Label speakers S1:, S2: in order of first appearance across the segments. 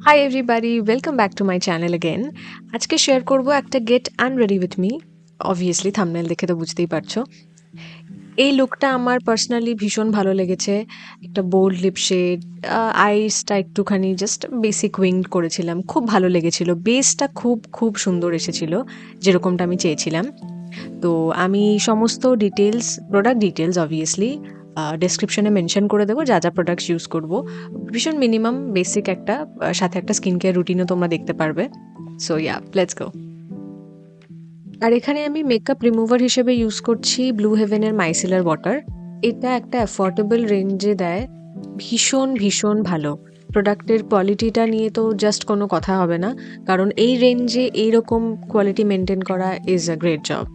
S1: High everybody, welcome back to my channel again. আজকে share করব একটা get unready with me. Obviously thumbnail দেখে তো বুঝতেই পারছো। এই লুকটা আমার পার্সোনালি ভীষণ ভালো লেগেছে। একটা বোল্ড লিপ শেড, আইসটা একটুখানি জাস্ট বেসিক উইংড করেছিলাম, খুব ভালো লেগেছিল। বেসটা খুব খুব সুন্দর এসেছিল, যেরকমটা আমি চেয়েছিলাম। তো আমি সমস্ত ডিটেলস, প্রোডাক্ট ডিটেলস অবভিয়াসলি ডেসক্রিপশনে মেনশন করে দেবো, যা যা প্রোডাক্টস ইউজ করব। ভীষণ মিনিমাম বেসিক একটা, সাথে একটা স্কিন কেয়ার রুটিনও তোমরা দেখতে পারবে। So yeah, let's go. আর এখানে আমি মেকআপ রিমুভার হিসেবে ইউজ করছি ব্লু হেভেনের মাইসেলার ওয়াটার। এটা একটা অ্যাফোর্ডেবল রেঞ্জে দেয়, ভীষণ ভীষণ ভালো। প্রোডাক্টের কোয়ালিটিটা নিয়ে তো জাস্ট কোনো কথা হবে না, কারণ এই রেঞ্জে এইরকম কোয়ালিটি মেনটেন করা ইজ আ গ্রেট জব।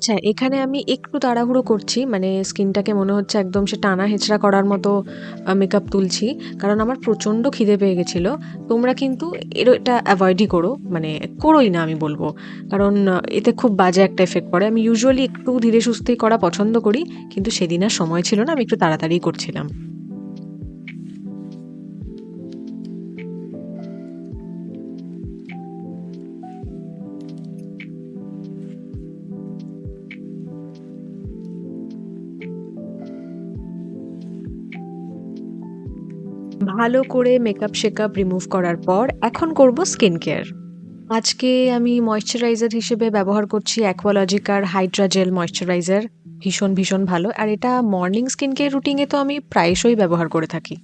S1: আচ্ছা, এখানে আমি একটু তাড়াহুড়ো করছি, মানে স্কিনটাকে মনে হচ্ছে একদম সে টানা হেঁচড়া করার মতো মেকআপ তুলছি, কারণ আমার প্রচণ্ড খিদে পেয়ে গেছিলো। তোমরা কিন্তু এটা অ্যাভয়েডই করো, মানে করোই না আমি বলবো, কারণ এতে খুব বাজে একটা এফেক্ট পড়ে। আমি ইউজুয়ালি একটু ধীরে সুস্থেই করা পছন্দ করি, কিন্তু সেদিন আর সময় ছিল না, আমি একটু তাড়াতাড়ি করছিলাম। ভালো করে মেকআপ শেকআপ রিমুভ করার পর এখন করব স্কিন কেয়ার। আজকে আমি ময়েশ্চারাইজার হিসেবে ব্যবহার করছি অ্যাকোয়ালজিকার হাইড্রা জেল ময়েশ্চারাইজার। ভীষণ ভীষণ ভালো, আর এটা মর্নিং স্কিন কেয়ার রুটিনে তো আমি প্রায়শই ব্যবহার করে থাকি।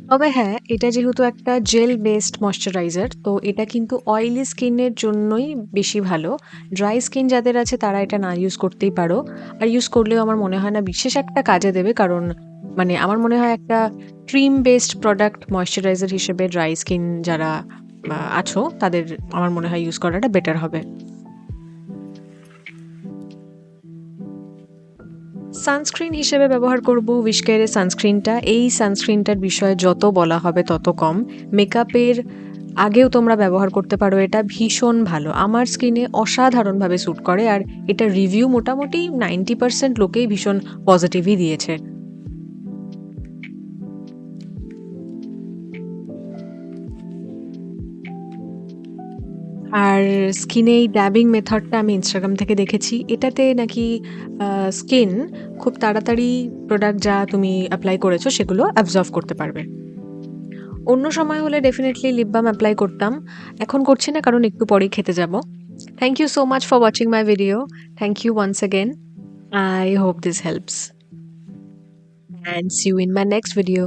S1: তবে হ্যাঁ, এটা যেহেতু একটা জেল বেসড ময়েশ্চারাইজার, তো এটা কিন্তু অয়েলি স্কিনের জন্যই বেশি ভালো। ড্রাই স্কিন যাদের আছে তারা এটা না ইউজ করতেই পারো। আর ইউজ করলেও আমার মনে হয় না বিশেষ একটা কাজে দেবে, কারণ মানে আমার মনে হয় একটা ক্রিম বেসড প্রোডাক্ট ময়েশ্চারাইজার হিসেবে ড্রাই স্কিন যারা আছো তাদের আমার মনে হয় ইউজ করাটা বেটার হবে। সানস্ক্রিন হিসেবে ব্যবহার করব উইশকেয়ারের সানস্ক্রিনটা। এই সানস্ক্রিনটার বিষয়ে যত বলা হবে তত কম। মেকআপের আগেও তোমরা ব্যবহার করতে পারো, এটা ভীষণ ভালো, আমার স্কিনে অসাধারণভাবে স্যুট করে। আর এটা রিভিউ মোটামুটি 90% লোকেই ভীষণ পজিটিভই দিয়েছে। আর স্কিনে এই ড্যাবিং মেথডটা আমি ইনস্টাগ্রাম থেকে দেখেছি, এটাতে নাকি স্কিন খুব তাড়াতাড়ি প্রোডাক্ট যা তুমি অ্যাপ্লাই করেছো সেগুলো অ্যাবজর্ভ করতে পারবে। অন্য সময় হলে ডেফিনেটলি লিপ বাম অ্যাপ্লাই করতাম, এখন করছি না কারণ একটু পরেই খেতে যাব। Thank you so much for watching my video. Thank you once again. I hope this helps, and see you in my next video.